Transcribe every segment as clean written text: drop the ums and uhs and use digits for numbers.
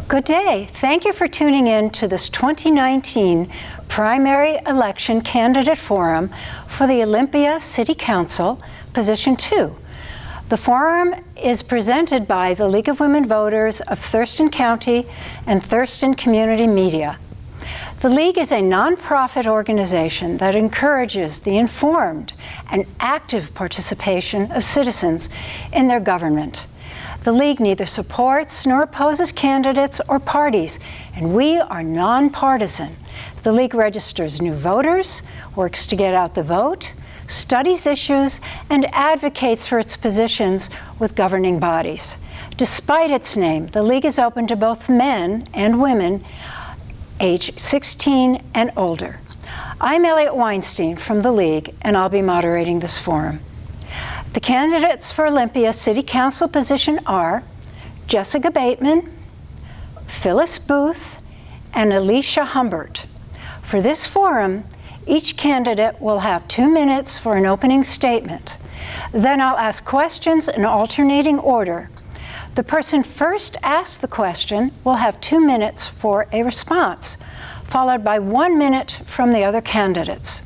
Good day. Thank you for tuning in to this 2019 primary election candidate forum for the Olympia City Council, Position 2. The forum is presented by the League of Women Voters of Thurston County and Thurston Community Media. The League is a nonprofit organization that encourages the informed and active participation of citizens in their government. The League neither supports nor opposes candidates or parties, and we are nonpartisan. The League registers new voters, works to get out the vote, studies issues, and advocates for its positions with governing bodies. Despite its name, the League is open to both men and women age 16 and older. I'm Elliot Weinstein from the League, and I'll be moderating this forum. The candidates for Olympia City Council position are Jessica Bateman, Phyllis Booth, and Alicia Humbert. For this forum, each candidate will have 2 minutes for an opening statement. Then I'll ask questions in alternating order. The person first asked the question will have 2 minutes for a response, followed by 1 minute from the other candidates.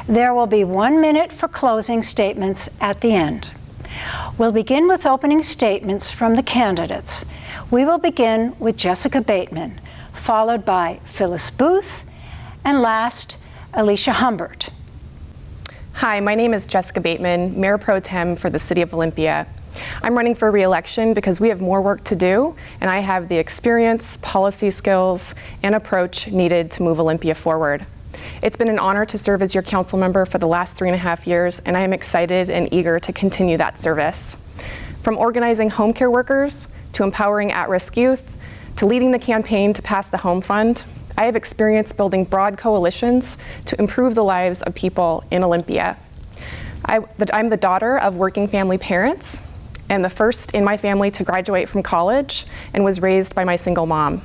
There will be 1 minute for closing statements at the end. We'll begin with opening statements from the candidates. We will begin with Jessica Bateman, followed by Phyllis Booth, and last, Alicia Humbert. Hi, my name is Jessica Bateman, Mayor Pro Tem for the City of Olympia. I'm running for re-election because we have more work to do, and I have the experience, policy skills, and approach needed to move Olympia forward. It's been an honor to serve as your council member for the last 3.5 years, and I am excited and eager to continue that service. From organizing home care workers, to empowering at-risk youth, to leading the campaign to pass the Home Fund, I have experience building broad coalitions to improve the lives of people in Olympia. I'm the daughter of working family parents, and the first in my family to graduate from college, and was raised by my single mom.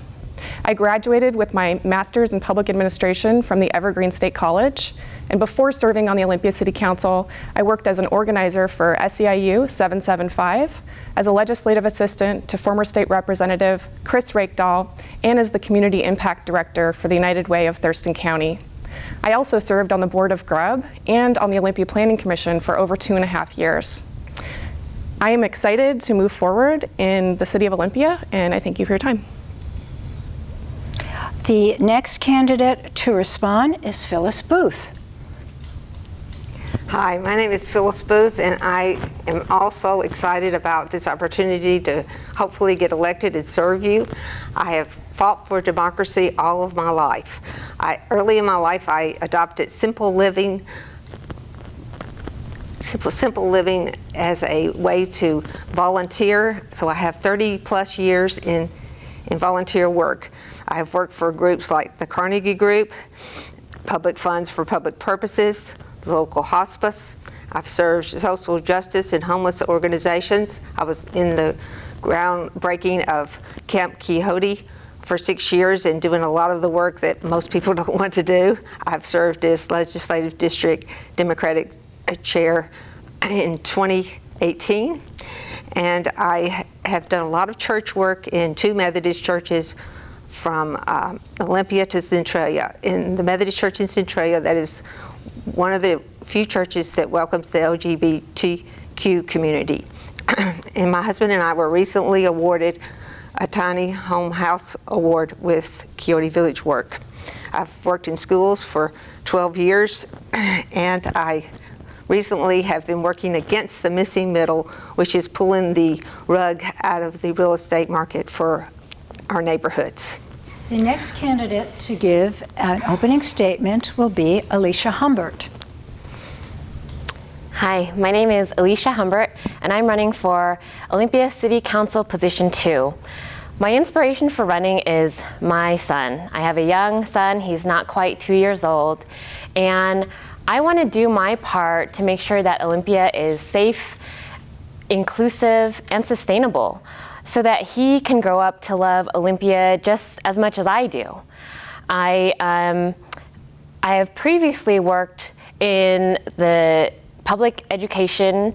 I graduated with my master's in public administration from the Evergreen State College, and before serving on the Olympia City Council, I worked as an organizer for SEIU 775, as a legislative assistant to former state representative Chris Rakedahl, and as the community impact director for the United Way of Thurston County. I also served on the board of GRUB and on the Olympia Planning Commission for over 2.5 years. I am excited to move forward in the City of Olympia, and I thank you for your time. The next candidate to respond is Phyllis Booth. Hi, my name is Phyllis Booth, and I am also excited about this opportunity to hopefully get elected and serve you. I have fought for democracy all of my life. Early in my life, I adopted simple living as a way to volunteer. So I have 30 plus years in volunteer work. I have worked for groups like the Carnegie Group, Public Funds for Public Purposes, the local hospice. I've served social justice and homeless organizations. I was in the groundbreaking of Camp Quixote for 6 years and doing a lot of the work that most people don't want to do. I've served as legislative district Democratic chair in 2018, and I have done a lot of church work in 2 Methodist churches from Olympia to Centralia. In the Methodist Church in Centralia, that is one of the few churches that welcomes the LGBTQ community. And my husband and I were recently awarded a Tiny Home House Award with Quixote Village Work. I've worked in schools for 12 years, and I recently have been working against the missing middle, which is pulling the rug out of the real estate market for our neighborhoods. The next candidate to give an opening statement will be Alicia Humbert. Hi, my name is Alicia Humbert, and I'm running for Olympia City Council Position 2. My inspiration for running is my son. I have a young son, he's not quite 2 years old, and I want to do my part to make sure that Olympia is safe, inclusive, and sustainable, so that he can grow up to love Olympia just as much as I do. I have previously worked in the public education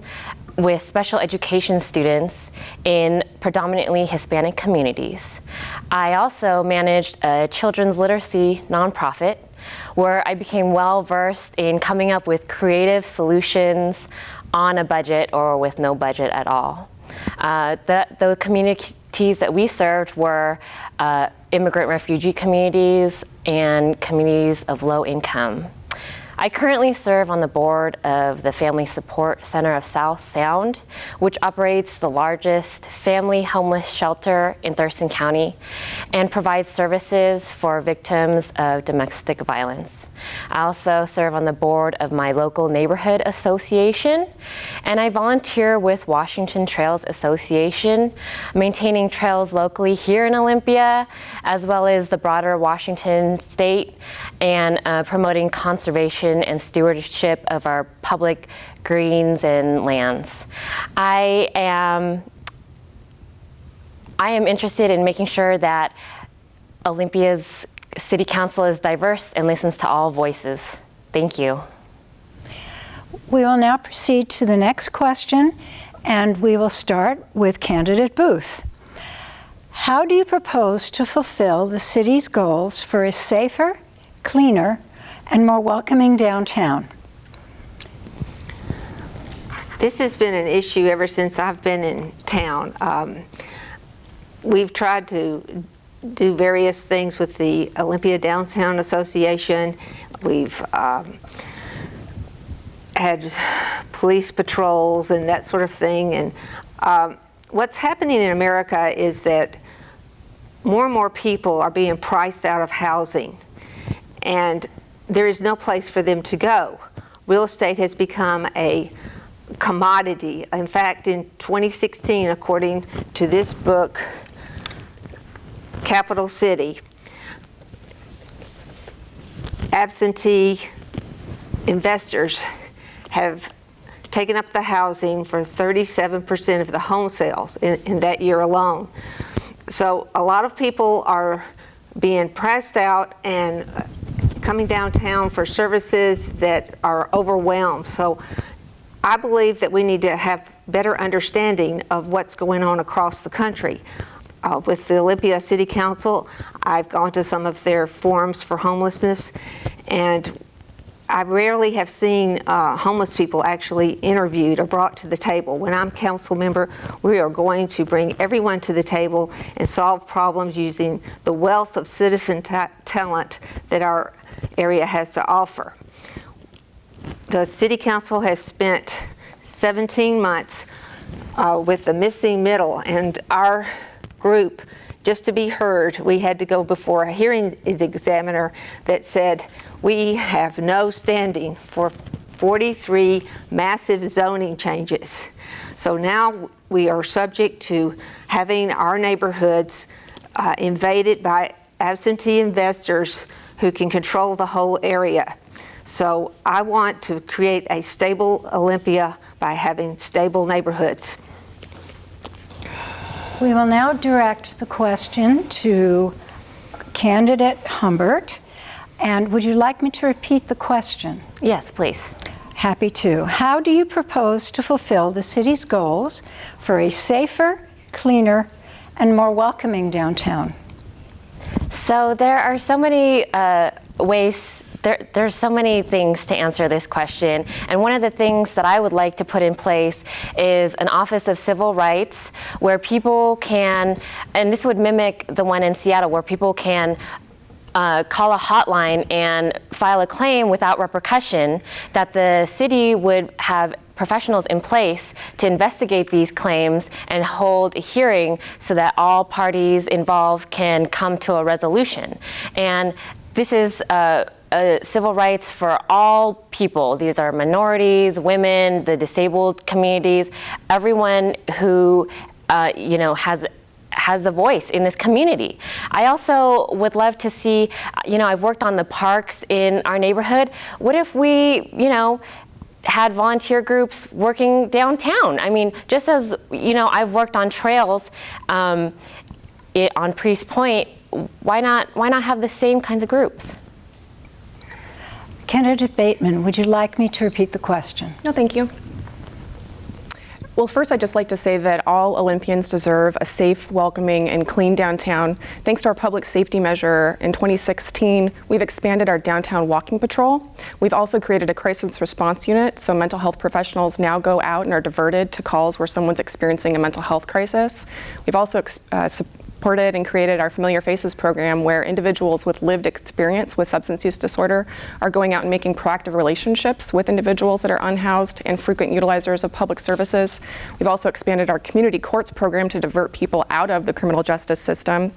with special education students in predominantly Hispanic communities. I also managed a children's literacy nonprofit where I became well versed in coming up with creative solutions on a budget or with no budget at all. The communities that we served were immigrant refugee communities and communities of low income. I currently serve on the board of the Family Support Center of South Sound, which operates the largest family homeless shelter in Thurston County and provides services for victims of domestic violence. I also serve on the board of my local neighborhood association, and I volunteer with Washington Trails Association, maintaining trails locally here in Olympia, as well as the broader Washington state, and promoting conservation and stewardship of our public greens and lands. I am interested in making sure that Olympia's City Council is diverse and listens to all voices. Thank you. We will now proceed to the next question, and we will start with candidate Booth. How do you propose to fulfill the city's goals for a safer, cleaner, and more welcoming downtown? This has been an issue ever since I've been in town. We've tried to do various things with the Olympia Downtown Association. We've had police patrols and that sort of thing. And what's happening in America is that more and more people are being priced out of housing, and there is no place for them to go. Real estate has become a commodity. In fact, in 2016, according to this book, Capital City, absentee investors have taken up the housing for 37% of the home sales in that year alone. So a lot of people are being priced out and coming downtown for services that are overwhelmed. So I believe that we need to have better understanding of what's going on across the country. With the Olympia City Council, I've gone to some of their forums for homelessness, and I rarely have seen homeless people actually interviewed or brought to the table. When I'm council member, we are going to bring everyone to the table and solve problems using the wealth of citizen talent that our area has to offer. The City Council has spent 17 months with the missing middle, and our group, just to be heard, we had to go before a hearing examiner that said we have no standing for 43 massive zoning changes. So now we are subject to having our neighborhoods invaded by absentee investors who can control the whole area. So I want to create a stable Olympia by having stable neighborhoods. We will now direct the question to candidate Humbert. And would you like me to repeat the question? Yes, please. Happy to. How do you propose to fulfill the city's goals for a safer, cleaner, and more welcoming downtown? So there are so many ways, there's so many things to answer this question. And one of the things that I would like to put in place is an Office of Civil Rights where people can, and this would mimic the one in Seattle, where people can call a hotline and file a claim without repercussion, that the city would have professionals in place to investigate these claims and hold a hearing so that all parties involved can come to a resolution. And this is civil rights for all people. These are minorities, women, the disabled communities, everyone who has a voice in this community. I also would love to see, I've worked on the parks in our neighborhood. What if we, had volunteer groups working downtown? I mean, just as, I've worked on trails on Priest Point, why not have the same kinds of groups? Candidate Bateman, would you like me to repeat the question? No, thank you. Well, first, I'd just like to say that all Olympians deserve a safe, welcoming, and clean downtown. Thanks to our public safety measure in 2016, we've expanded our downtown walking patrol. We've also created a crisis response unit, so mental health professionals now go out and are diverted to calls where someone's experiencing a mental health crisis. We've also supported and created our Familiar Faces program, where individuals with lived experience with substance use disorder are going out and making proactive relationships with individuals that are unhoused and frequent utilizers of public services. We've also expanded our community courts program to divert people out of the criminal justice system.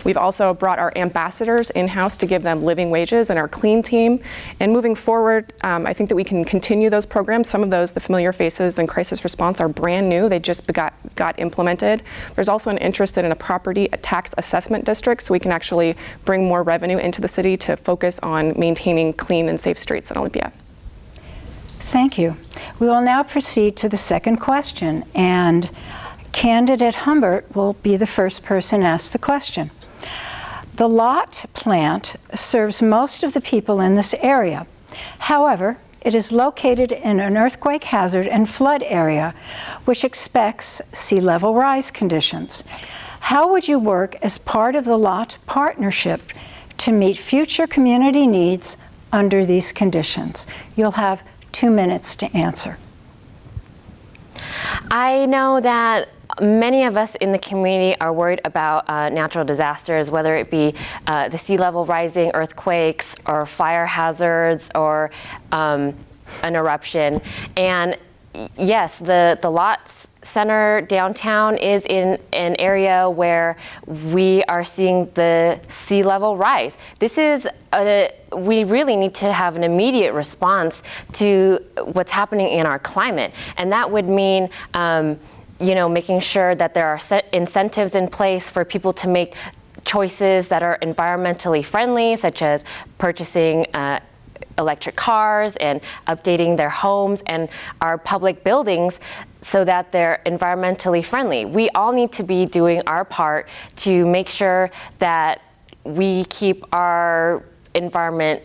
We've also brought our ambassadors in-house to give them living wages and our clean team. And moving forward, I think that we can continue those programs. Some of those, the Familiar Faces and Crisis Response, are brand new. They just got implemented. There's also an interest in a property tax assessment district, so we can actually bring more revenue into the city to focus on maintaining clean and safe streets in Olympia. Thank you. We will now proceed to the second question, and candidate Humbert will be the first person asked the question. The lot plant serves most of the people in this area. However, it is located in an earthquake hazard and flood area, which expects sea level rise conditions. How would you work as part of the lot partnership to meet future community needs under these conditions? You'll have 2 minutes to answer. I know that many of us in the community are worried about natural disasters, whether it be the sea level rising, earthquakes, or fire hazards, or an eruption. And yes, the Lots Center downtown is in an area where we are seeing the sea level rise. This is we really need to have an immediate response to what's happening in our climate, and that would mean making sure that there are incentives in place for people to make choices that are environmentally friendly, such as purchasing electric cars and updating their homes and our public buildings so that they're environmentally friendly. We all need to be doing our part to make sure that we keep our environment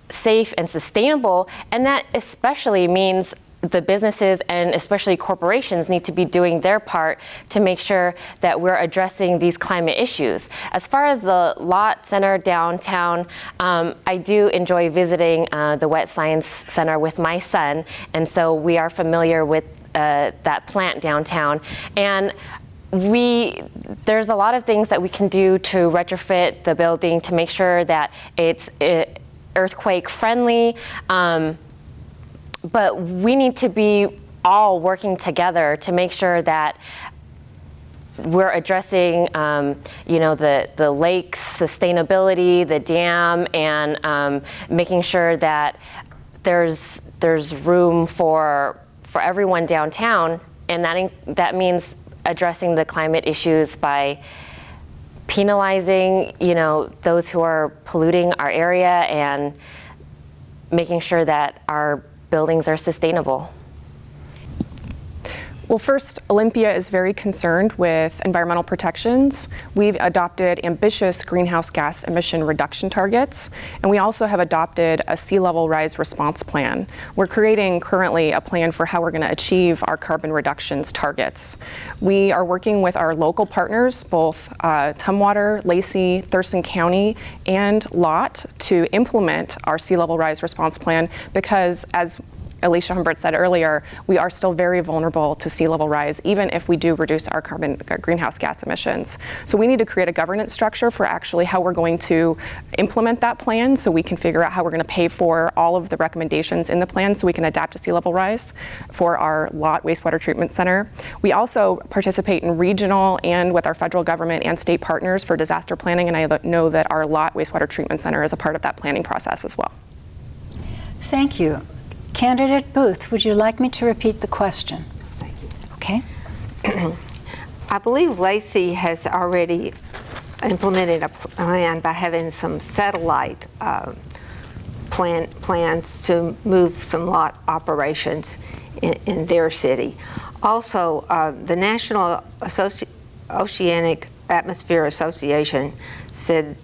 safe and sustainable, and that especially means the businesses and especially corporations need to be doing their part to make sure that we're addressing these climate issues. As far as the Lot Center downtown, I do enjoy visiting the Wet Science Center with my son, and so we are familiar with that plant downtown. And there's a lot of things that we can do to retrofit the building to make sure that it's earthquake friendly. But we need to be all working together to make sure that we're addressing, the lake's sustainability, the dam, and making sure that there's room for everyone downtown, and that means addressing the climate issues by penalizing, those who are polluting our area and making sure that our buildings are sustainable. Well, first, Olympia is very concerned with environmental protections. We've adopted ambitious greenhouse gas emission reduction targets, and we also have adopted a sea level rise response plan. We're creating currently a plan for how we're going to achieve our carbon reductions targets. We are working with our local partners, both Tumwater, Lacey, Thurston County, and Lot, to implement our sea level rise response plan, because as Alicia Humbert said earlier, we are still very vulnerable to sea level rise, even if we do reduce our greenhouse gas emissions. So we need to create a governance structure for actually how we're going to implement that plan, so we can figure out how we're going to pay for all of the recommendations in the plan so we can adapt to sea level rise for our Lot Wastewater Treatment Center. We also participate in regional and with our federal government and state partners for disaster planning, and I know that our Lot Wastewater Treatment Center is a part of that planning process as well. Thank you. Candidate Booth, would you like me to repeat the question? Thank you. Okay. I believe Lacey has already implemented a plan by having some satellite plans to move some lot operations in their city. Also, the National Oceanic Atmosphere Association said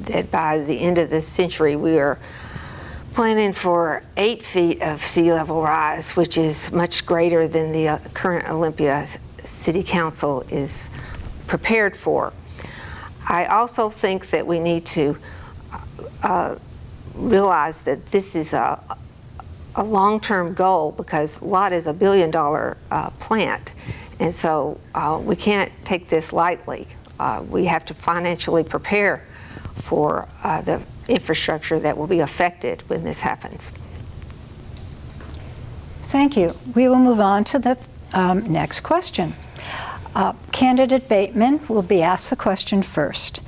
that by the end of this century we are planning for 8 feet of sea level rise, which is much greater than the current Olympia City Council is prepared for. I also think that we need to realize that this is a long-term goal, because Lot is $1 billion plant, and so we can't take this lightly. We have to financially prepare for the infrastructure that will be affected when this happens. Thank you. We will move on to the next question. Candidate Bateman will be asked the question first.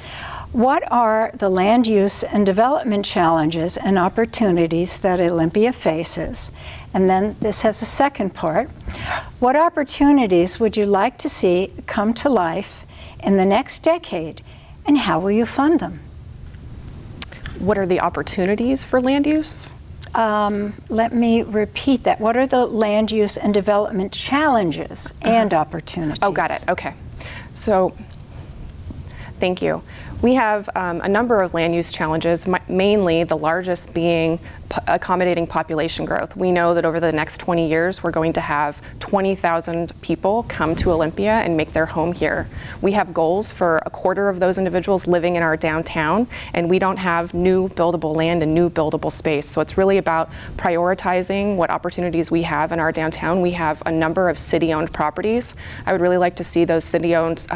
What are the land use and development challenges and opportunities that Olympia faces? And then this has a second part. What opportunities would you like to see come to life in the next decade, and how will you fund them? What are the opportunities for land use? Let me repeat that. What are the land use and development challenges and opportunities? Oh, got it. Okay. So, thank you. We have a number of land use challenges, mainly the largest being accommodating population growth. We know that over the next 20 years, we're going to have 20,000 people come to Olympia and make their home here. We have goals for a quarter of those individuals living in our downtown, and we don't have new buildable land and new buildable space. So it's really about prioritizing what opportunities we have in our downtown. We have a number of city-owned properties. I would really like to see those city-owned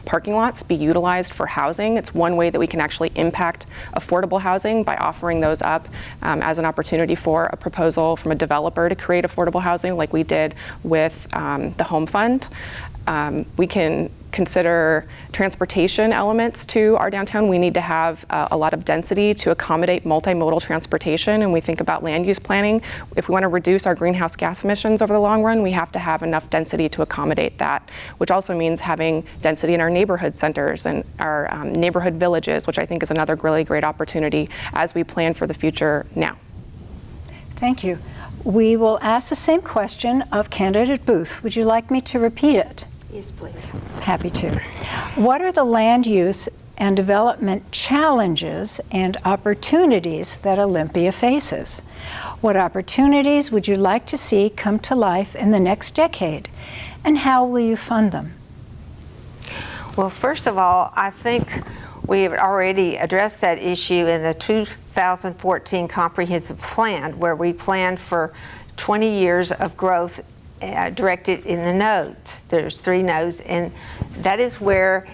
parking lots be utilized for housing. It's one way that we can actually impact affordable housing, by offering those up as an opportunity for a proposal from a developer to create affordable housing, like we did with the Home Fund. We can consider transportation elements to our downtown. We need to have a lot of density to accommodate multimodal transportation, and we think about land use planning. If we want to reduce our greenhouse gas emissions over the long run, we have to have enough density to accommodate that, which also means having density in our neighborhood centers and our neighborhood villages, which I think is another really great opportunity as we plan for the future now. Thank you. We will ask the same question of candidate Booth. Would you like me to repeat it? Yes, please. Happy to. What are the land use and development challenges and opportunities that Olympia faces? What opportunities would you like to see come to life in the next decade? And how will you fund them? Well, first of all, I think we have already addressed that issue in the 2014 Comprehensive Plan, where we planned for 20 years of growth directed in the nodes. There's 3 nodes, and that is where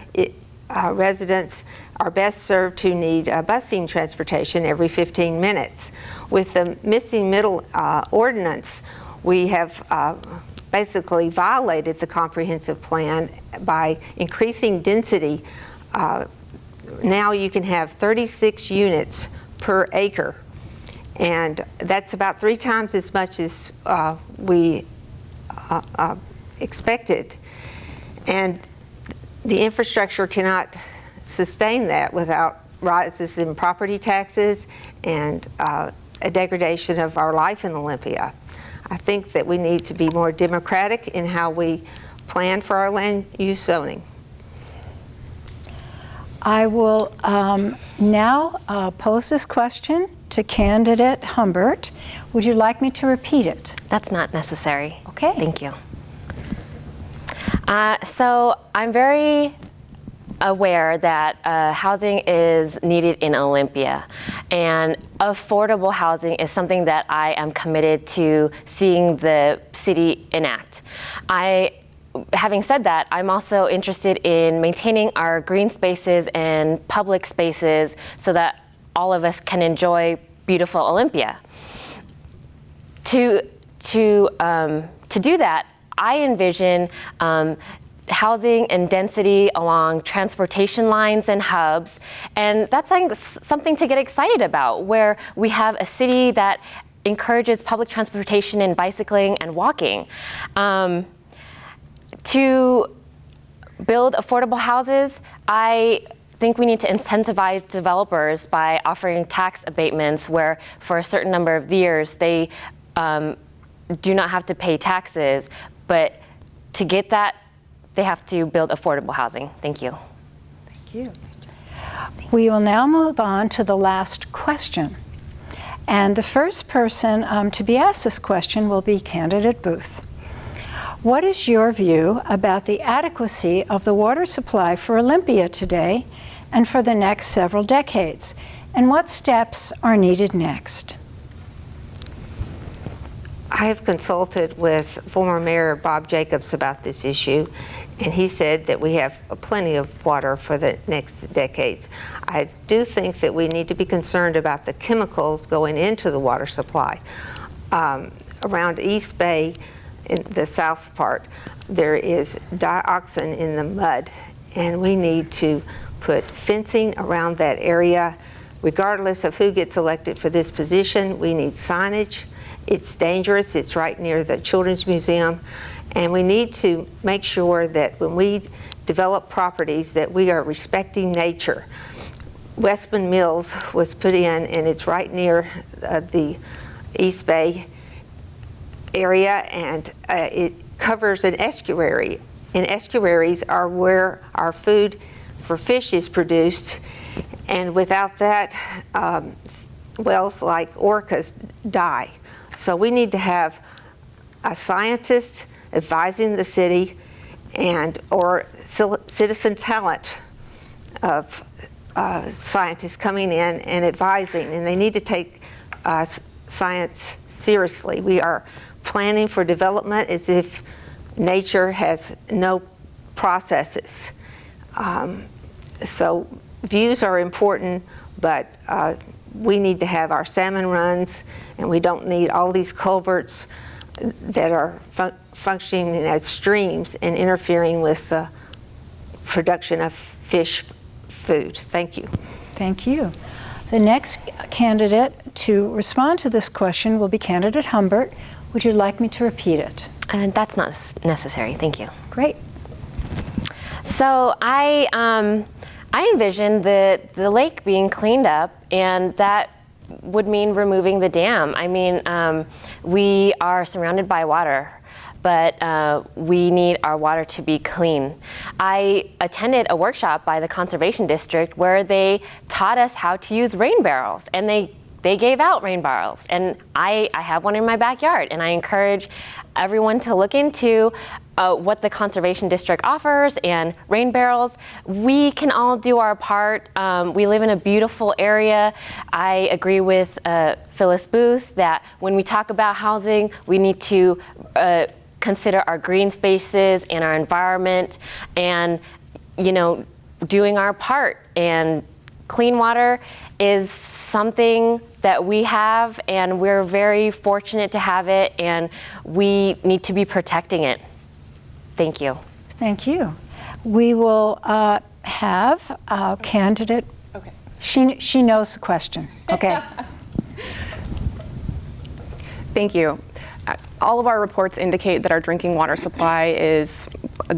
residents are best served who need busing transportation every 15 minutes. With the missing middle ordinance, we have basically violated the comprehensive plan by increasing density. Now you can have 36 units per acre, and that's about 3 times as much as we expected, and the infrastructure cannot sustain that without rises in property taxes and a degradation of our life in Olympia. I think that we need to be more democratic in how we plan for our land use zoning. I will now pose this question to candidate Humbert. Would you like me to repeat it? That's not necessary. Okay. Thank you. So I'm very aware that housing is needed in Olympia, and affordable housing is something that I am committed to seeing the city enact. Having said that, I'm also interested in maintaining our green spaces and public spaces so that all of us can enjoy beautiful Olympia. To do that, I envision housing and density along transportation lines and hubs, and that's something to get excited about, where we have a city that encourages public transportation and bicycling and walking. To build affordable houses, I think we need to incentivize developers by offering tax abatements where for a certain number of years they do not have to pay taxes, but to get that, they have to build affordable housing. Thank you. Thank you. We will now move on to the last question. And the first person to be asked this question will be candidate Booth. What is your view about the adequacy of the water supply for Olympia today and for the next several decades? And what steps are needed next? I have consulted with former Mayor Bob Jacobs about this issue, and he said that we have plenty of water for the next decades. I do think that we need to be concerned about the chemicals going into the water supply. Around East Bay, in the south part, there is dioxin in the mud, and we need to put fencing around that area. Regardless of who gets elected for this position, we need signage. It's dangerous. It's right near the Children's Museum. And we need to make sure that when we develop properties that we are respecting nature. Westman Mills was put in, and it's right near the East Bay area, and it covers an estuary. And estuaries are where our food for fish is produced. And without that, whales like orcas die. So we need to have a scientist advising the city or citizen talent of scientists coming in and advising, and they need to take science seriously. We are planning for development as if nature has no processes. So views are important, but we need to have our salmon runs, and we don't need all these culverts that are functioning as streams and interfering with the production of fish food. Thank you. Thank you. The next candidate to respond to this question will be candidate Humbert. Would you like me to repeat it? That's not necessary, thank you. Great. So I envision the lake being cleaned up, and that would mean removing the dam. I mean, we are surrounded by water, but we need our water to be clean. I attended a workshop by the Conservation District where they taught us how to use rain barrels, and they gave out rain barrels, and I have one in my backyard, and I encourage everyone to look into what the Conservation District offers and rain barrels. We can all do our part. We live in a beautiful area. I agree with Phyllis Booth that when we talk about housing, we need to consider our green spaces and our environment, and doing our part. And clean water is something that we have, and we're very fortunate to have it, and we need to be protecting it. Thank you. Thank you. We will have a candidate. Okay. She knows the question. Okay. Thank you. All of our reports indicate that our drinking water supply is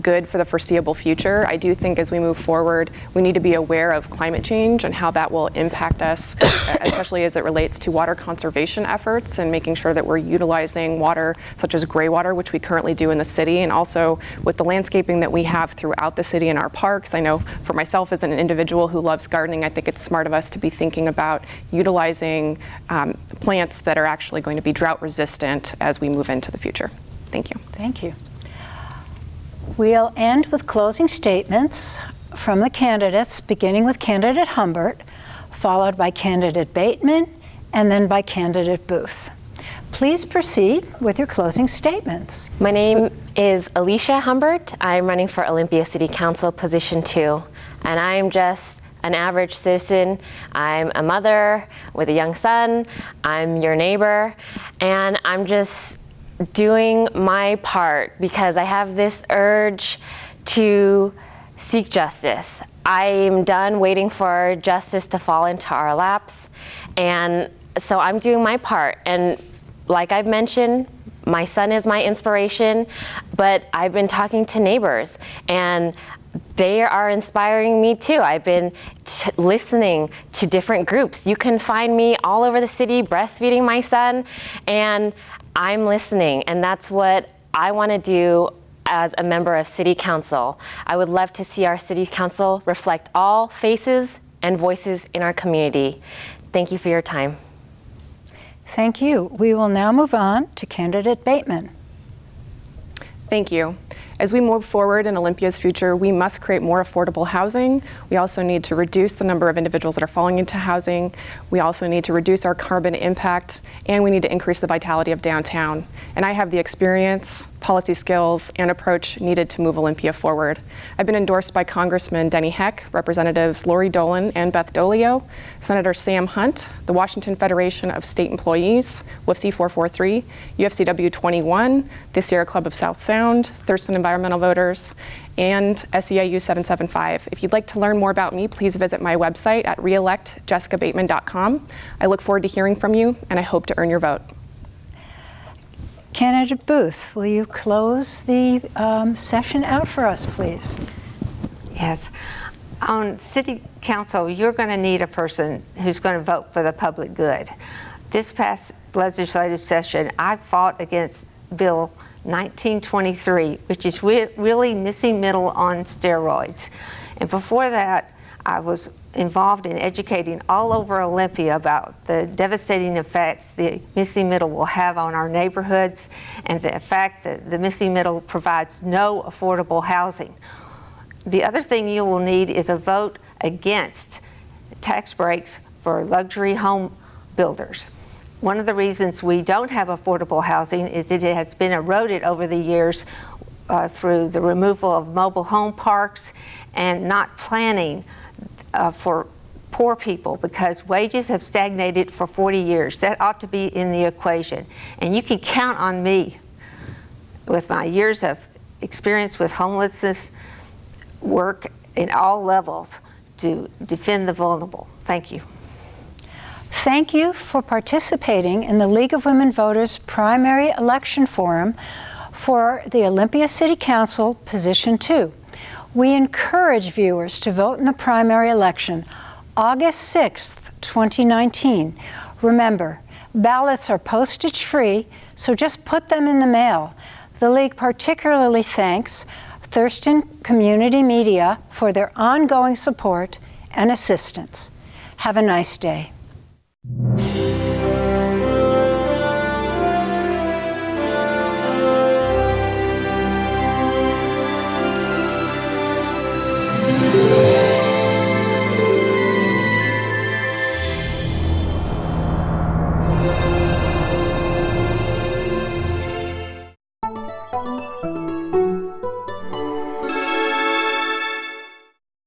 good for the foreseeable future. I do think as we move forward, we need to be aware of climate change and how that will impact us, especially as it relates to water conservation efforts and making sure that we're utilizing water such as gray water, which we currently do in the city, and also with the landscaping that we have throughout the city in our parks. I know for myself as an individual who loves gardening, I think it's smart of us to be thinking about utilizing plants that are actually going to be drought resistant as we move into the future. Thank you. Thank you. We'll end with closing statements from the candidates, beginning with candidate Humbert, followed by candidate Bateman, and then by candidate Booth. Please proceed with your closing statements. My name is Alicia Humbert. I'm running for Olympia City Council position 2, and I'm just an average citizen. I'm a mother with a young son. I'm your neighbor, and I'm just doing my part because I have this urge to seek justice. I'm done waiting for justice to fall into our laps, and so I'm doing my part. And like I've mentioned, my son is my inspiration, but I've been talking to neighbors, and they are inspiring me too. I've been listening to different groups. You can find me all over the city breastfeeding my son, and I'm listening, and that's what I want to do as a member of City Council. I would love to see our City Council reflect all faces and voices in our community. Thank you for your time. Thank you. We will now move on to candidate Bateman. Thank you. As we move forward in Olympia's future, we must create more affordable housing. We also need to reduce the number of individuals that are falling into housing. We also need to reduce our carbon impact, and we need to increase the vitality of downtown. And I have the experience, policy skills, and approach needed to move Olympia forward. I've been endorsed by Congressman Denny Heck, Representatives Lori Dolan and Beth Dolio, Senator Sam Hunt, the Washington Federation of State Employees, WFC 443, UFCW 21, the Sierra Club of South Sound, Thurston Environmental Voters, and SEIU 775. If you'd like to learn more about me, please visit my website at reelectjessicabateman.com. I look forward to hearing from you, and I hope to earn your vote. Candidate Booth, will you close the session out for us, please? Yes. On City Council, you're going to need a person who's going to vote for the public good. This past legislative session, I fought against Bill 1923, which is really missing middle on steroids. And before that, I was involved in educating all over Olympia about the devastating effects the missing middle will have on our neighborhoods, and the fact that the missing middle provides no affordable housing. The other thing you will need is a vote against tax breaks for luxury home builders. One of the reasons we don't have affordable housing is it has been eroded over the years through the removal of mobile home parks and not planning for poor people, because wages have stagnated for 40 years. That ought to be in the equation. And you can count on me, with my years of experience with homelessness, work in all levels, to defend the vulnerable. Thank you. Thank you for participating in the League of Women Voters primary election forum for the Olympia City Council Position 2. We encourage viewers to vote in the primary election August 6th, 2019. Remember, ballots are postage free, so just put them in the mail. The League particularly thanks Thurston Community Media for their ongoing support and assistance. Have a nice day.